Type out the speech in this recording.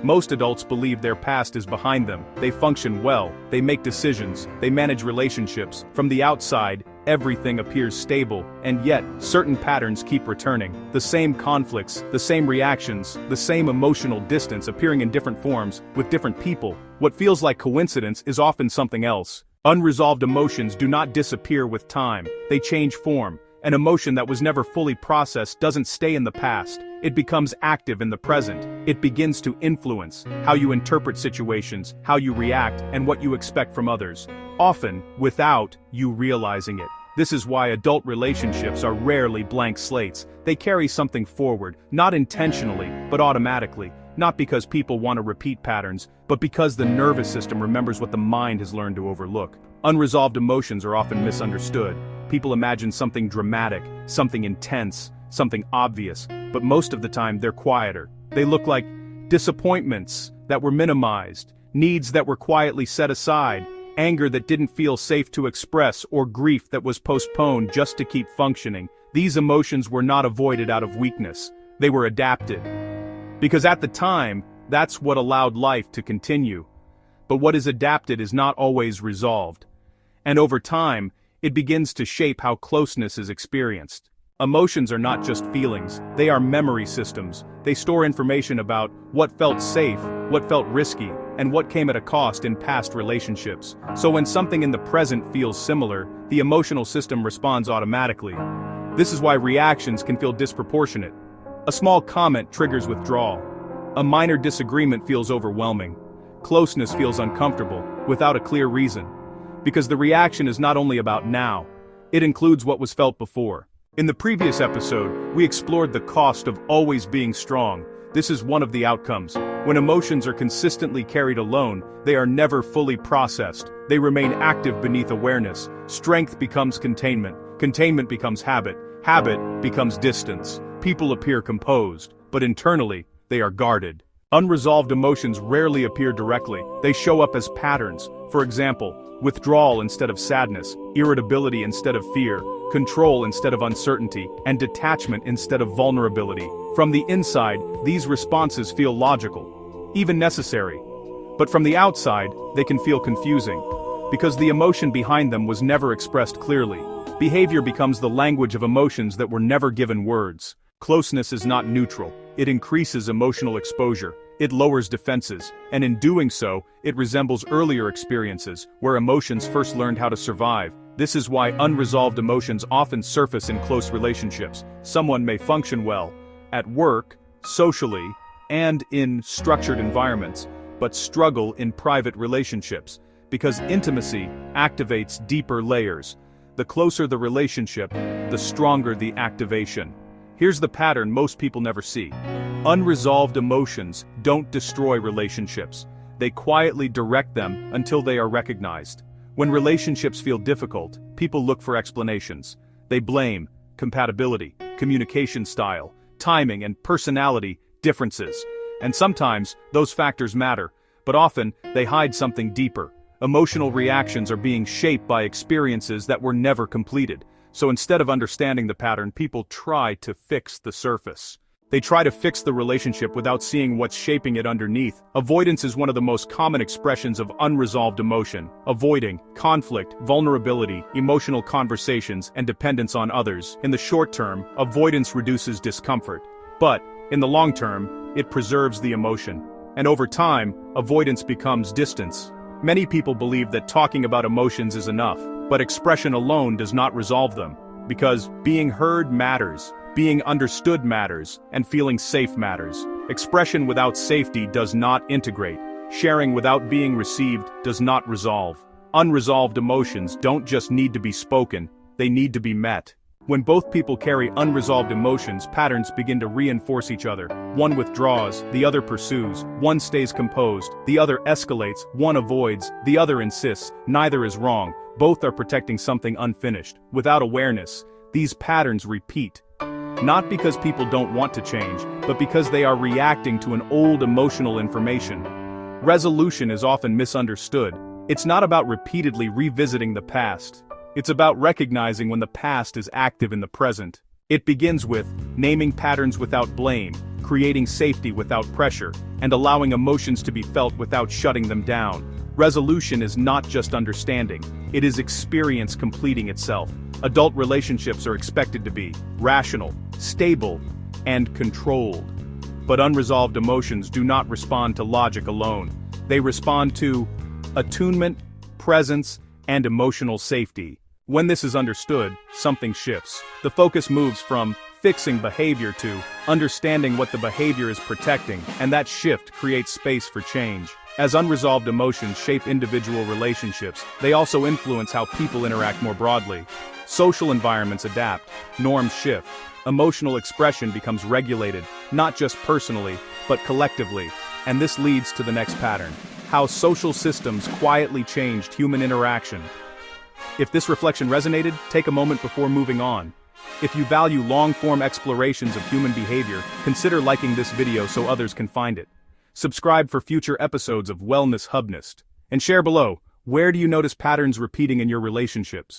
Most adults believe their past is behind them. They function well, they make decisions, they manage relationships. From the outside, everything appears stable, and yet, certain patterns keep returning. The same conflicts, the same reactions, the same emotional distance appearing in different forms, with different people. What feels like coincidence is often something else. Unresolved emotions do not disappear with time, they change form. An emotion that was never fully processed doesn't stay in the past. It becomes active in the present. It begins to influence how you interpret situations, how you react, and what you expect from others, often without you realizing it. This is why adult relationships are rarely blank slates. They carry something forward, not intentionally, but automatically. Not because people want to repeat patterns, but because the nervous system remembers what the mind has learned to overlook. Unresolved emotions are often misunderstood. People imagine something dramatic, something intense, something obvious, but most of the time they're quieter. They look like disappointments that were minimized, needs that were quietly set aside, anger that didn't feel safe to express, or grief that was postponed just to keep functioning. These emotions were not avoided out of weakness. They were adapted. Because at the time, that's what allowed life to continue. But what is adapted is not always resolved. And over time, it begins to shape how closeness is experienced. Emotions are not just feelings, they are memory systems. They store information about what felt safe, what felt risky, and what came at a cost in past relationships. So when something in the present feels similar, the emotional system responds automatically. This is why reactions can feel disproportionate. A small comment triggers withdrawal. A minor disagreement feels overwhelming. Closeness feels uncomfortable, without a clear reason. Because the reaction is not only about now, it includes what was felt before. In the previous episode, we explored the cost of always being strong. This is one of the outcomes. When emotions are consistently carried alone, they are never fully processed. They remain active beneath awareness. Strength becomes containment. Containment becomes habit. Habit becomes distance. People appear composed, but internally, they are guarded. Unresolved emotions rarely appear directly. They show up as patterns. For example, withdrawal instead of sadness, irritability instead of fear, control instead of uncertainty, and detachment instead of vulnerability. From the inside, these responses feel logical, even necessary. But from the outside, they can feel confusing, because the emotion behind them was never expressed clearly. Behavior becomes the language of emotions that were never given words. Closeness is not neutral. It increases emotional exposure. It lowers defenses, and in doing so, it resembles earlier experiences, where emotions first learned how to survive. This is why unresolved emotions often surface in close relationships. Someone may function well at work, socially, and in structured environments, but struggle in private relationships, because intimacy activates deeper layers. The closer the relationship, the stronger the activation. Here's the pattern most people never see. Unresolved emotions don't destroy relationships. They quietly direct them until they are recognized. When relationships feel difficult, people look for explanations. They blame compatibility, communication style, timing, and personality differences. And sometimes, those factors matter, but often, they hide something deeper. Emotional reactions are being shaped by experiences that were never completed. So instead of understanding the pattern, people try to fix the surface. They try to fix the relationship without seeing what's shaping it underneath. Avoidance is one of the most common expressions of unresolved emotion. Avoiding conflict, vulnerability, emotional conversations, and dependence on others. In the short term, avoidance reduces discomfort. But, in the long term, it preserves the emotion. And over time, avoidance becomes distance. Many people believe that talking about emotions is enough, but expression alone does not resolve them. Because being heard matters. Being understood matters, and feeling safe matters. Expression without safety does not integrate. Sharing without being received does not resolve. Unresolved emotions don't just need to be spoken, they need to be met. When both people carry unresolved emotions, patterns begin to reinforce each other. One withdraws, the other pursues. One stays composed, the other escalates. One avoids, the other insists. Neither is wrong. Both are protecting something unfinished. Without awareness, these patterns repeat. Not because people don't want to change, but because they are reacting to an old emotional information. Resolution is often misunderstood. It's not about repeatedly revisiting the past. It's about recognizing when the past is active in the present. It begins with naming patterns without blame, creating safety without pressure, and allowing emotions to be felt without shutting them down. Resolution is not just understanding, it is experience completing itself. Adult relationships are expected to be rational, stable, and controlled. But unresolved emotions do not respond to logic alone. They respond to attunement, presence, and emotional safety. When this is understood, something shifts. The focus moves from fixing behavior to understanding what the behavior is protecting, and that shift creates space for change. As unresolved emotions shape individual relationships, they also influence how people interact more broadly. Social environments adapt, norms shift, emotional expression becomes regulated, not just personally, but collectively. And this leads to the next pattern: how social systems quietly changed human interaction. If this reflection resonated, take a moment before moving on. If you value long-form explorations of human behavior, consider liking this video so others can find it. Subscribe for future episodes of WELLNESSHUBNEST. And share below, where do you notice patterns repeating in your relationships?